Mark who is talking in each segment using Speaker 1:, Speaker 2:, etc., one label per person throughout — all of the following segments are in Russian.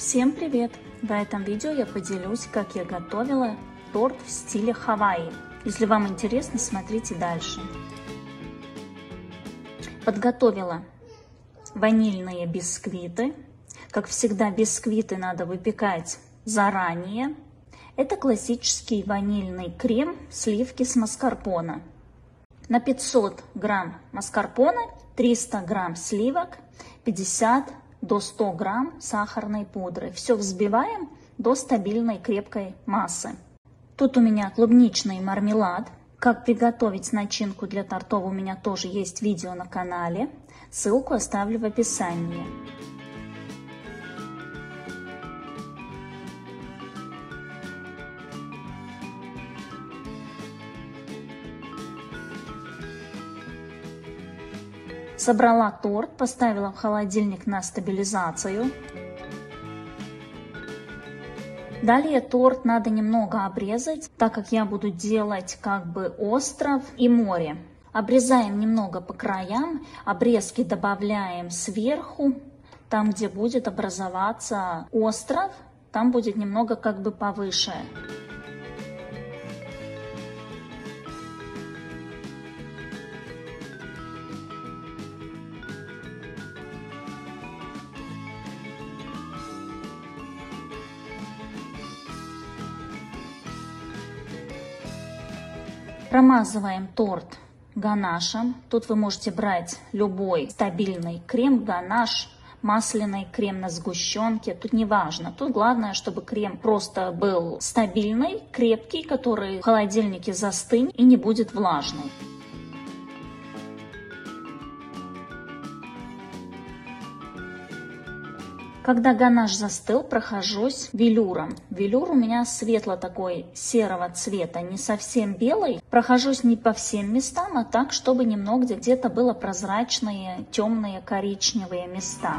Speaker 1: Всем привет! В этом видео я поделюсь, как я готовила торт в стиле Хавайи. Если вам интересно, смотрите дальше. Подготовила ванильные бисквиты. Как всегда, бисквиты надо выпекать заранее. Это классический ванильный крем, сливки с маскарпоне. На 500 грамм маскарпоне 300 грамм сливок, 50 до 100 грамм сахарной пудры. Все взбиваем до стабильной крепкой массы. Тут у меня клубничный мармелад. Как приготовить начинку для тортов, у меня тоже есть видео на канале. Ссылку оставлю в описании. Собрала торт, поставила в холодильник на стабилизацию. Далее торт надо немного обрезать, так как я буду делать как бы остров и море. Обрезаем немного по краям, обрезки добавляем сверху, там где будет образоваться остров, там будет немного как бы повыше. Промазываем торт ганашем. Тут вы можете брать любой стабильный крем, ганаш, масляный крем на сгущенке. Тут не важно. Тут главное, чтобы крем просто был стабильный, крепкий, который в холодильнике застынет и не будет влажный. Когда ганаш застыл, прохожусь велюром. Велюр у меня светло такой серого цвета, не совсем белый. Прохожусь не по всем местам, а так, чтобы немного где-то было прозрачные, темные, коричневые места.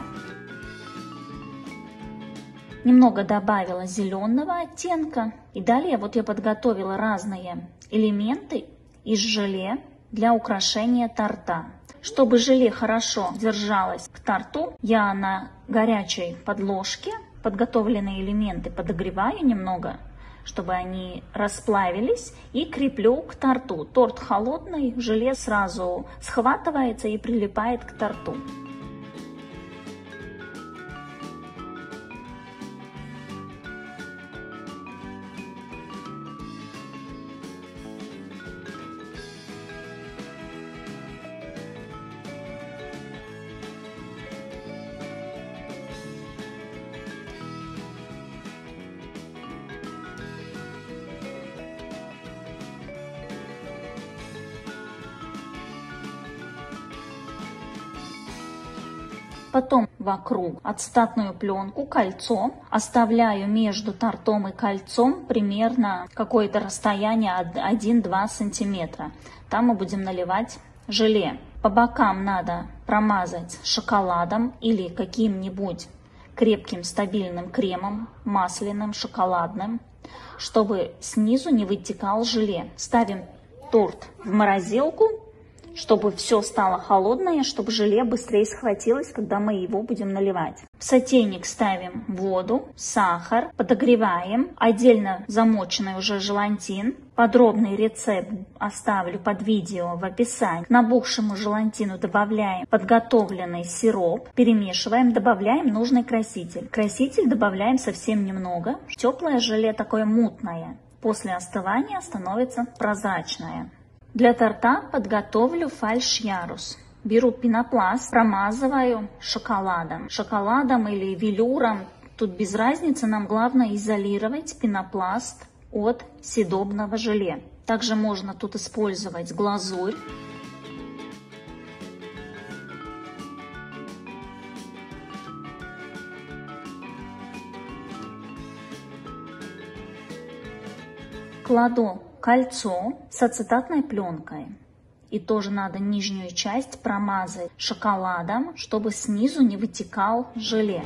Speaker 1: Немного добавила зеленого оттенка. И далее вот я подготовила разные элементы из желе для украшения торта. Чтобы желе хорошо держалось к торту, я на горячей подложке подготовленные элементы подогреваю немного, чтобы они расплавились, и креплю к торту. Торт холодный, желе сразу схватывается и прилипает к торту. Потом вокруг ацетатную пленку, кольцо. Оставляю между тортом и кольцом примерно какое-то расстояние 1-2 сантиметра. Там мы будем наливать желе. По бокам надо промазать шоколадом или каким-нибудь крепким стабильным кремом, масляным, шоколадным, чтобы снизу не вытекал желе. Ставим торт в морозилку, чтобы все стало холодное, чтобы желе быстрее схватилось, когда мы его будем наливать. В сотейник ставим воду, сахар, подогреваем. Отдельно замоченный уже желатин. Подробный рецепт оставлю под видео в описании. К набухшему желатину добавляем подготовленный сироп, перемешиваем, добавляем нужный краситель. Краситель добавляем совсем немного. Теплое желе такое мутное. После остывания становится прозрачное. Для торта подготовлю фальш-ярус. Беру пенопласт, промазываю шоколадом. Шоколадом или велюром, тут без разницы, нам главное изолировать пенопласт от съедобного желе. Также можно тут использовать глазурь. Кладу кольцо с ацетатной пленкой. И тоже надо нижнюю часть промазать шоколадом, чтобы снизу не вытекал желе.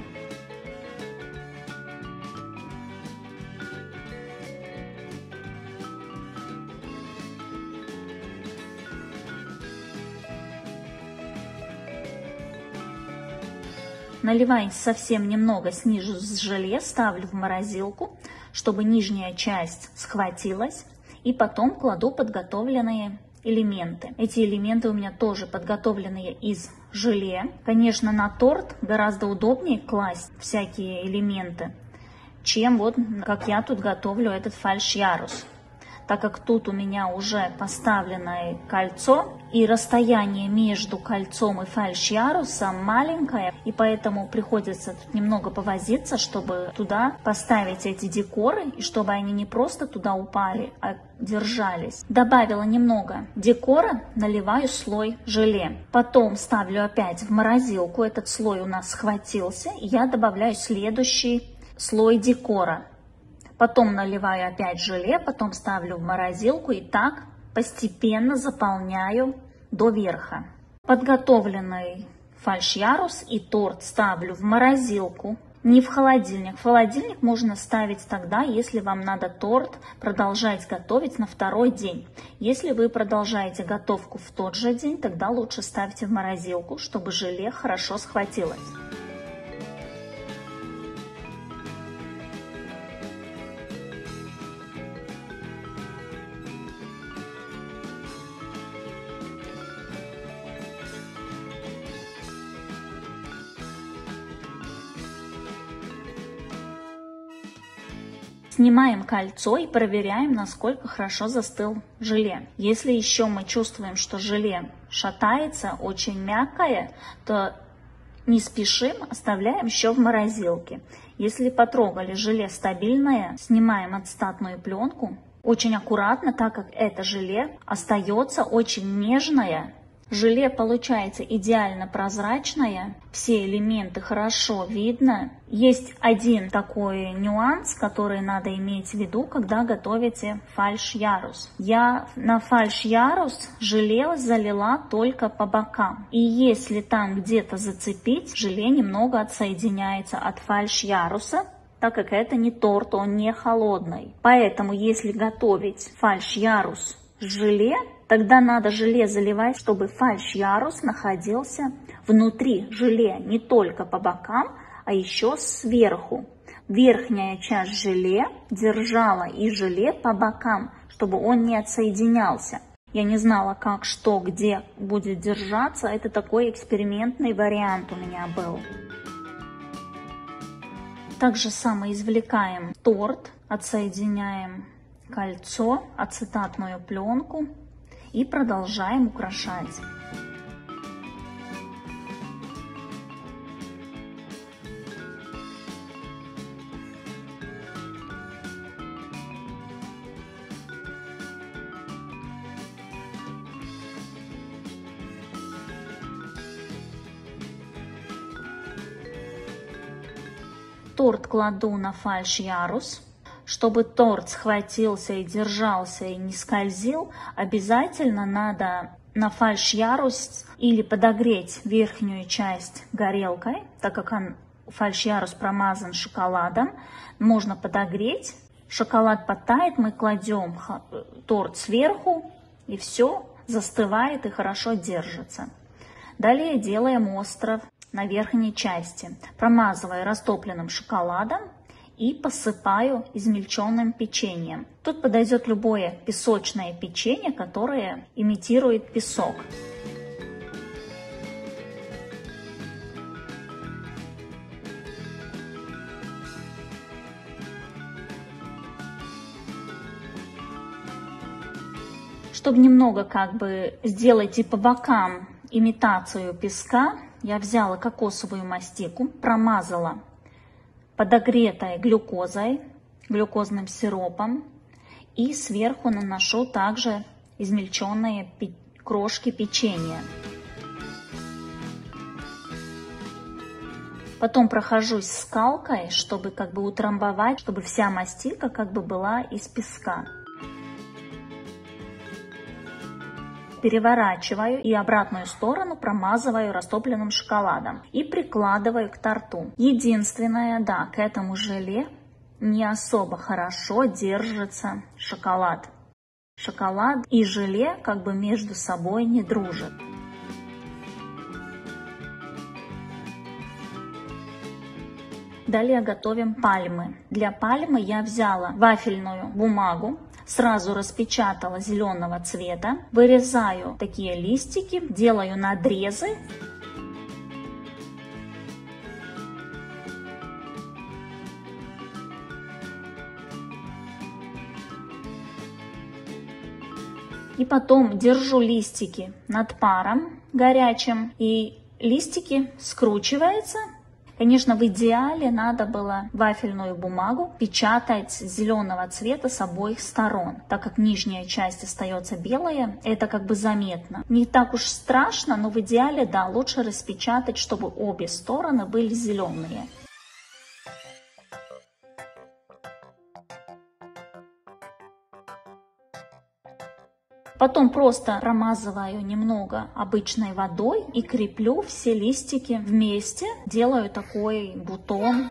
Speaker 1: Наливаю совсем немного снизу желе, ставлю в морозилку, чтобы нижняя часть схватилась, и потом кладу подготовленные элементы. Эти элементы у меня тоже подготовленные из желе. Конечно, на торт гораздо удобнее класть всякие элементы, чем вот как я тут готовлю этот фальш-ярус. Так как тут у меня уже поставлено кольцо, и расстояние между кольцом и фальш-ярусом маленькое, и поэтому приходится тут немного повозиться, чтобы туда поставить эти декоры, и чтобы они не просто туда упали, а держались. Добавила немного декора, наливаю слой желе. Потом ставлю опять в морозилку, этот слой у нас схватился, и я добавляю следующий слой декора. Потом наливаю опять желе, потом ставлю в морозилку и так постепенно заполняю до верха. Подготовленный фальш-ярус и торт ставлю в морозилку, не в холодильник. В холодильник можно ставить тогда, если вам надо торт продолжать готовить на второй день. Если вы продолжаете готовку в тот же день, тогда лучше ставьте в морозилку, чтобы желе хорошо схватилось. Снимаем кольцо и проверяем, насколько хорошо застыл желе. Если еще мы чувствуем, что желе шатается, очень мягкое, то не спешим, оставляем еще в морозилке. Если потрогали, желе стабильное, снимаем ацетатную пленку. Очень аккуратно, так как это желе остается очень нежное. Желе получается идеально прозрачное, все элементы хорошо видно. Есть один такой нюанс, который надо иметь в виду, когда готовите фальш-ярус. Я на фальш-ярус желе залила только по бокам. И если там где-то зацепить, желе немного отсоединяется от фальш-яруса, так как это не торт, он не холодный. Поэтому если готовить фальш-ярус с желе, тогда надо желе заливать, чтобы фальш-ярус находился внутри желе, не только по бокам, а еще сверху. Верхняя часть желе держала и желе по бокам, чтобы он не отсоединялся. Я не знала, как, что, где будет держаться. Это такой экспериментный вариант у меня был. Также самое извлекаем торт, отсоединяем кольцо, ацетатную пленку и продолжаем украшать. Торт кладу на фальш-ярус. Чтобы торт схватился и держался и не скользил, обязательно надо на фальш-ярус или подогреть верхнюю часть горелкой, так как фальш-ярус промазан шоколадом. Можно подогреть, шоколад подтает, мы кладем торт сверху, и все застывает и хорошо держится. Далее делаем остров на верхней части. Промазываю растопленным шоколадом и посыпаю измельченным печеньем. Тут подойдет любое песочное печенье, которое имитирует песок. Чтобы немного как бы сделать и по бокам имитацию песка, я взяла кокосовую мастику, промазала подогретой глюкозой, глюкозным сиропом, и сверху наношу также измельченные крошки печенья. Потом прохожусь скалкой, чтобы как бы утрамбовать, чтобы вся мастика как бы была из песка. Переворачиваю и обратную сторону промазываю растопленным шоколадом и прикладываю к торту. Единственное, да, к этому желе не особо хорошо держится шоколад. Шоколад и желе как бы между собой не дружат. Далее готовим пальмы. Для пальмы я взяла вафельную бумагу, сразу распечатала зеленого цвета, вырезаю такие листики, делаю надрезы. И потом держу листики над паром горячим, и листики скручиваются. Конечно, в идеале надо было вафельную бумагу печатать зеленого цвета с обоих сторон, так как нижняя часть остается белая, это как бы заметно. Не так уж страшно, но в идеале, да, лучше распечатать, чтобы обе стороны были зеленые. Потом просто промазываю немного обычной водой и креплю все листики вместе. Делаю такой бутон.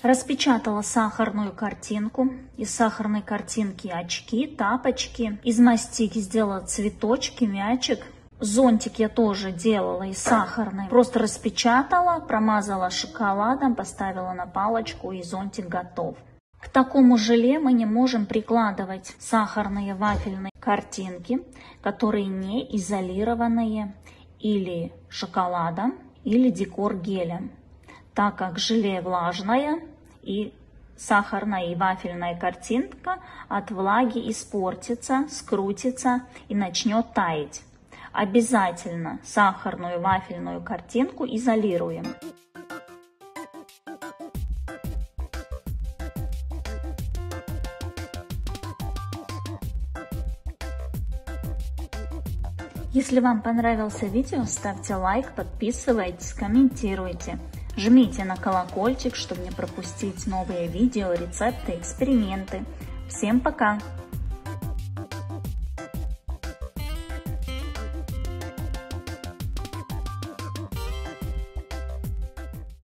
Speaker 1: Распечатала сахарную картинку. Из сахарной картинки очки, тапочки. Из мастики сделала цветочки, мячик. Зонтик я тоже делала из сахарной. Просто распечатала, промазала шоколадом, поставила на палочку, и зонтик готов. К такому желе мы не можем прикладывать сахарные вафельные картинки, которые не изолированные или шоколадом, или декор гелем, так как желе влажное, и сахарная и вафельная картинка от влаги испортится, скрутится и начнет таять. Обязательно сахарную вафельную картинку изолируем. Если вам понравился видео, ставьте лайк, подписывайтесь, комментируйте. Жмите на колокольчик, чтобы не пропустить новые видео, рецепты, эксперименты. Всем пока!